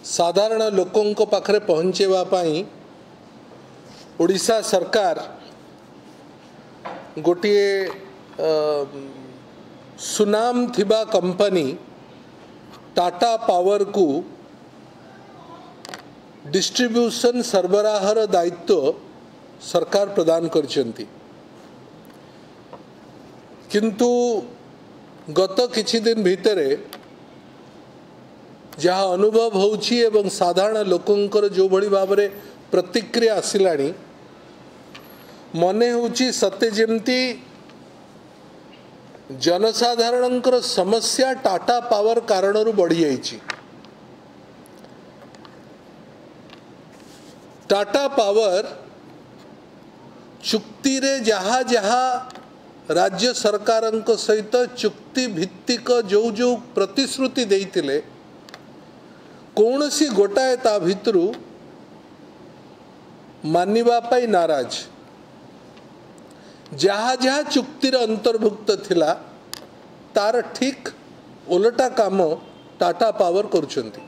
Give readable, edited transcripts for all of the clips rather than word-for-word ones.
साधारण लोकों पाखरे पहुँचेवा पाई ओडिशा सरकार गोटिए सुनाम थिबा कंपनी टाटा पावर को डिस्ट्रीब्यूशन सरबराहर दायित्व सरकार प्रदान करचंती। किंतु गत किछि दिन भितरे जहाँ अनुभव होउछि एवं साधारण लोकंकर जो भली भाबरे प्रतिक्रिया आसिलानी मने होउछि सत्य जेमती जनसाधारणंकर समस्या टाटा पावर कारणरू बढ़ी जाइछि। टाटा पावर चुक्ति रे जहाँ जहाँ राज्य सरकारंक सहित चुक्ति भित्तिक जो जो प्रतिश्रुति देइतिले कौनसी गोटाए ता भितरू मानिबा पाई नाराज। जहाँ जहाँ चुक्तिर अंतर्भुक्त थिला तार ठीक ओलटा काम टाटा पावर करुछंती।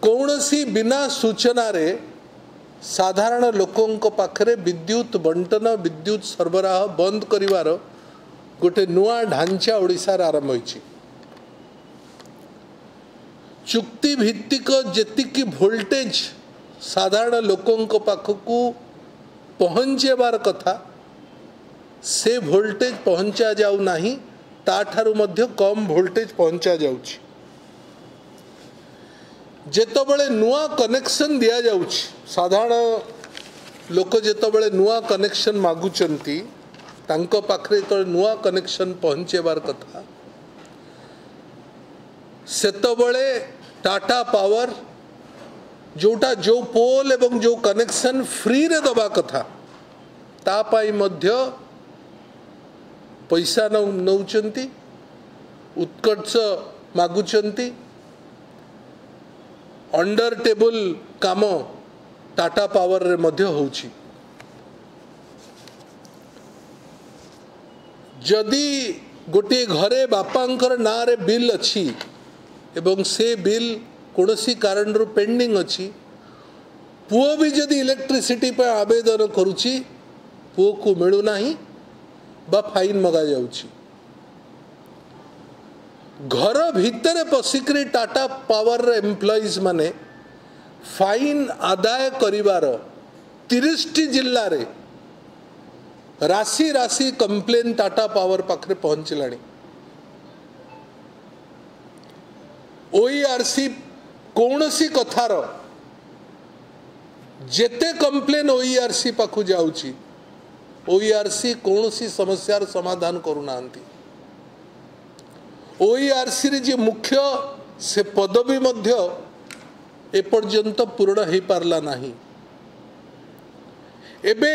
कौनसी बिना सूचना रे साधारण लोकों पाखरे विद्युत बंटन विद्युत सरबराह बंद करिवार गोटे नुआ ढांचा ओडिशा आरंभ होइछि। चुक्ति भित्तिक जेतिकी वोल्टेज साधारण लोकों पाखकू पहुँचेबार कथा से वोल्टेज पहुँचा जाऊ नाही, ताठारु मध्य कम वोल्टेज पहुँचा जाउछि। जेतबळे नुआ कनेक्शन दिया जाउछि साधारण लोक जेतबळे नुआ कनेक्शन मागुचंती तांको पाखरे तो नुआ कनेक्शन पहुँचेबार कथा सेतबळे टाटा पावर जोटा जो पोल एवं जो कनेक्शन फ्री रे दबा कथा ता पाई मध्य पैसा नौचंती, उत्कर्ष मागुचंती। अंडर टेबल काम टाटा पावर रे मध्य होउछि। जदि गोटे घरे बापांकर ना रे बिल अछि एवं से बिल कौनसी कारण रू पेंडिंग अच्छी, पुओ भी जदि इलेक्ट्रिसिटी पर आवेदन करुच्ची पुओ को मिलू नाही बा फाइन मगा जाउची। घर भितर पशिकरी टाटा पावर एम्प्लॉइज माने फाइन आदाय करिवार 30 जिल्ला रे राशि राशि कंप्लेन टाटा पावर पाखरे पहुंचलानी। ओईआरसी कौनसी कथार जेते कंप्लेन ओईआरसी पाखु जाउची ओईआरसी कौनसी समस्यार समाधान करुनांती। ओईआरसी रे जे मुख्य से पदवी मध्य एपर्यंत पूर्ण हो पारला नाही। एबे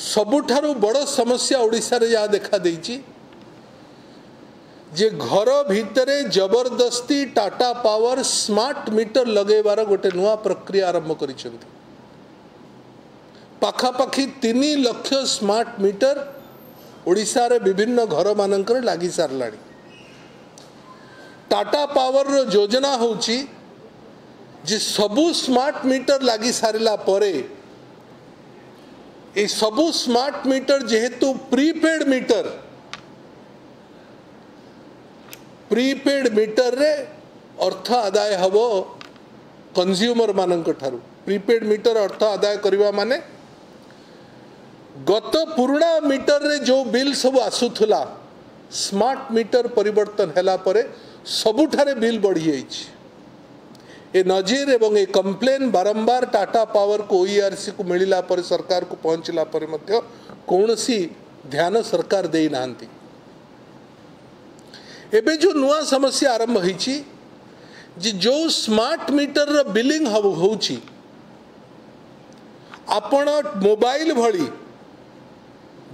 सबुठारु बड़ समस्या ओडिशा रे या देखा देइची जे घर भितरे जबरदस्ती टाटा पावर स्मार्ट मीटर लगेबार गोटे नुआ प्रक्रिया आरंभ करिसेंती। पाखापाखी 3 लाख स्मार्ट मीटर ओडिशा रे विभिन्न घर मानकर लागी सारलाणी। टाटा पावर रो योजना होउची जे सबु स्मार्ट मीटर लागी सारिला परे ए सबु स्मार्ट मीटर जेहेतु प्रीपेड मीटर रे अर्थ आदाय हबो कंज्यूमर मानक ठारू। प्रीपेड मीटर अर्थ आदाय करिवा माने गत पुराना मीटर रे जो बिल सब आसुथला स्मार्ट मीटर परिवर्तन हैला परे सबुठारे बिल बढ़ी जाइछि। ए नजीर एवं ए कंप्लेन बारंबार टाटा पावर को ओईआरसी को मिलिला पर सरकार को पहुंचला पर मध्य कौनसी ध्यान सरकार देई नांती। एबे जो नुआ समस्या आरंभ होइछि जे जो स्मार्ट मीटर रो बिलिंग होउछि आपण मोबाइल भली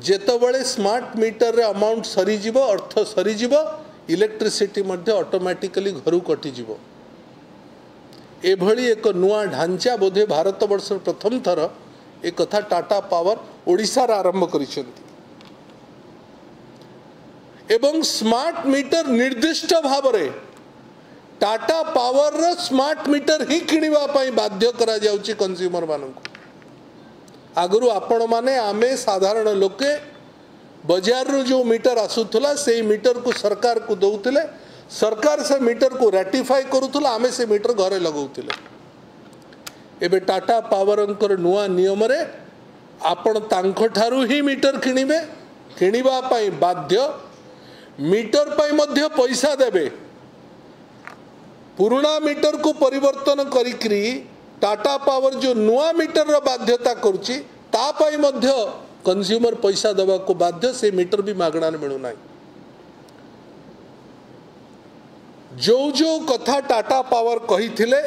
जेतबळे स्मार्ट मीटर रे अमाउंट सरी जीवो अर्थ सरी जीवो इलेक्ट्रिसिटी मध्य ऑटोमेटिकली घरु कटि जीवो। एभली एक नुआ ढांचा बोधे भारत वर्ष प्रथम थर एक कथा टाटा पावर ओडिशा आरंभ करिसेंती। एवं स्मार्ट मीटर निर्दिष्ट भाव टाटा पावर रो स्मार्ट मीटर ही किणवा पई बाध्य करा जाउची कंज्यूमर मानक। आगु आपण माने आमे साधारण लोके बाजार रो जो मीटर आसुथला से मीटर को सरकार को दउतले, सरकार से मीटर को रेटिफाई करूथला, आमे से मीटर घरे लगाउतले। एबे टाटा पावर अंकर नुआ नियम रे आपण तांको ठारू ही मीटर किनिबे, किनिबा पई बाध्य, मीटर पई मध्य पैसा देबे। पुराना मीटर को परिवर्तन करिकरी टाटा पावर जो नुआ मीटर रो बाध्यता करुची ता पई मध्य कंज्यूमर पैसा दबा को बाध्य, से मीटर भी मागणा मिलू ना। जो जो कथा टाटा पावर कही थिले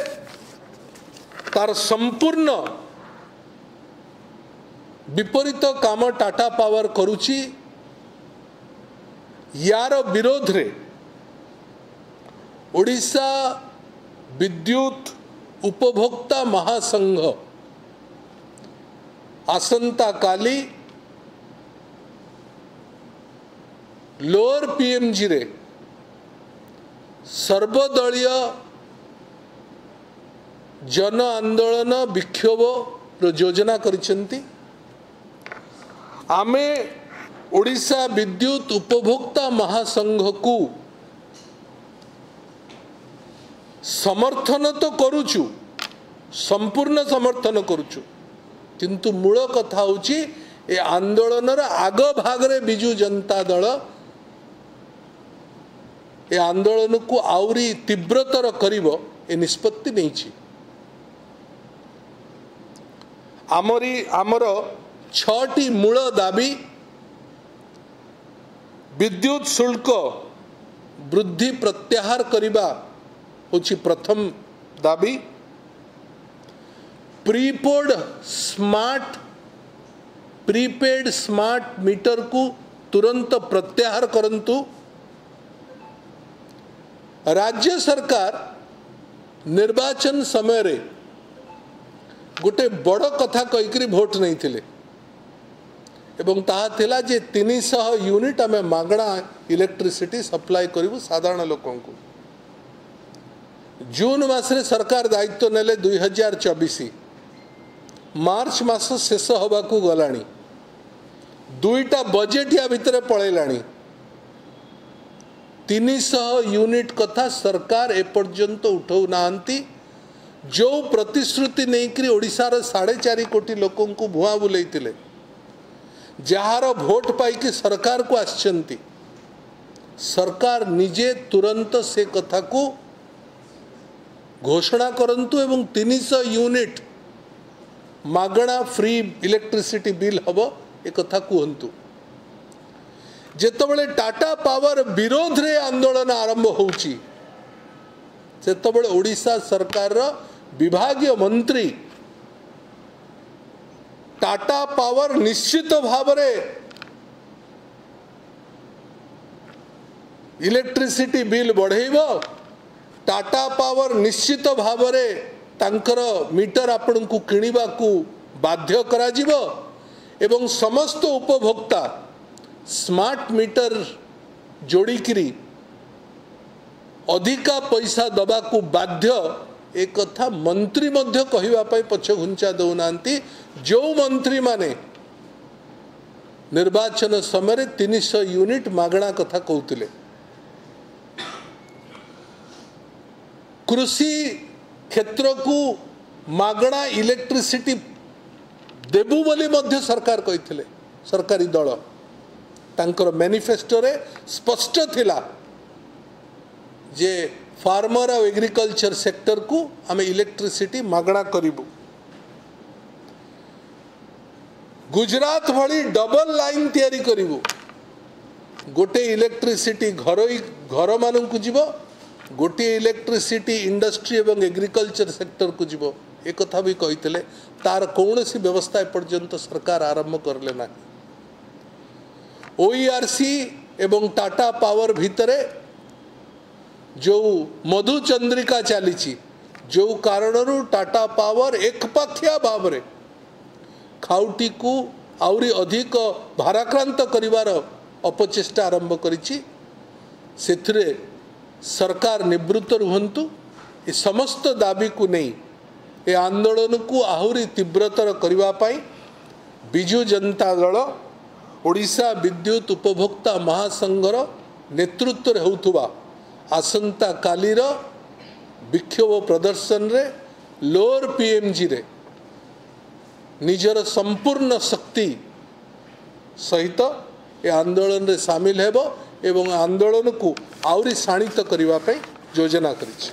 तार संपूर्ण विपरीत काम टाटा पावर करुची। यार विरोध रे ओडिशा विद्युत उपभोक्ता महासंघ आसंता काली लोअर पीएमजी रे सर्वदलीय जन आंदोलन विक्षोभ योजना करिसेंती। आमे ओडिशा विद्युत उपभोक्ता महासंघ को समर्थन तो करुचु, संपूर्ण समर्थन करुचु, किंतु मूल कथा होची ए आंदोलन आग भाग रे बिजु जनता दल ए आंदोलन को आउरी तीव्रतर करिवो ए निष्पत्ति नैछि। आमर 6टी मूल दाबी विद्युत शुल्क वृद्धि प्रत्याहार करिबा होछि प्रथम दाबी। प्रीपेड स्मार्ट मीटर को तुरंत प्रत्याहार करंतु। राज्य सरकार निर्वाचन समय रे गोटे बड़ कथा कहीकरी भोट नहीं थिले एवं ताहा थिला जे 300 यूनिट आमे मागणा इलेक्ट्रिसिटी सप्लाई करिवु साधारण लोकन को। जून मासरे सरकार दायित्व नेले 2024, मार्च मास शेष हवा को गलानी, 2टा बजेट या भितर पळैलानी। 300 यूनिट कथा सरकार एपर्यंत उठाऊ नांती। जो प्रतिश्रुति नहीं करी ओडिशार 4.5 कोटी लोकों को भुआ बुलेइतिले, जार भोट पाई सरकार को आछंती, सरकार निजे तुरंत से कथा को घोषणा करंतु एवं 300 यूनिट मागणा फ्री इलेक्ट्रिसिटी बिल हबो ए कथा कहतु। जेतबळे टाटा पावर विरोध रे आंदोलन आरंभ होउची सेतबळे ओडिशा सरकार रो विभागीय मंत्री टाटा पावर निश्चित भाव रे इलेक्ट्रिसिटी बिल बढ़ेइबो, टाटा पावर निश्चित भाव रे तांकर मीटर आपण को किनिबा को बाध्य करा जिवो एवं समस्त उपभोक्ता स्मार्ट मीटर जोड़िकी अधिका पैसा दबा को बाध्य एक कथा मंत्री मध्य कहिबा पई पछ घुंचा दउनांती। जो मंत्री माने निर्वाचन समय 300 यूनिट मागणा कथा कहउतिले, कृषि क्षेत्र को मागणा इलेक्ट्रिसिटी देबु बोली मध्य सरकार कहिथिले। सरकारी दल तांकर मैनिफेस्टो रे स्पष्ट थिला जे फार्मर और एग्रीकल्चर सेक्टर को आमे इलेक्ट्रिसिटी मागणा करिबु। गुजरात भली डबल लाइन तैयारी करिबु, गोटे इलेक्ट्रिसिटी घर मानू को जीवो, गोटे इलेक्ट्रिसिटी इंडस्ट्री एवं एग्रीकल्चर सेक्टर को जीवो। एक कथा भी कहिथिले, तार कौनसी व्यवस्था पर्यंत सरकार आरंभ करले ना। ओईआरसी एवं टाटा पावर भितरे जो मधु चंद्रिका चली, जो कारण टाटा पावर एकपाखिया भाव रे खाउटी को आउरी अधिक भाराक्रांत करिवार अपचेष्टा आरंभ करिछि। सेथिरे सरकार निवृत्त रुहंतु। ये समस्त दाबी को नहीं ए आंदोलन को आहुरी तीव्रतर करने पाई बिजु जनता दल ओडिशा विद्युत उपभोक्ता महासंघर नेतृत्व होउथुबा आसंता कालीर विक्षोभ प्रदर्शन रे लोअर पीएमजी रे निजर संपूर्ण शक्ति सहित ए आंदोलन रे शामिल हेबो एवं आंदोलन को आउरी शाणित करने योजना करिछि।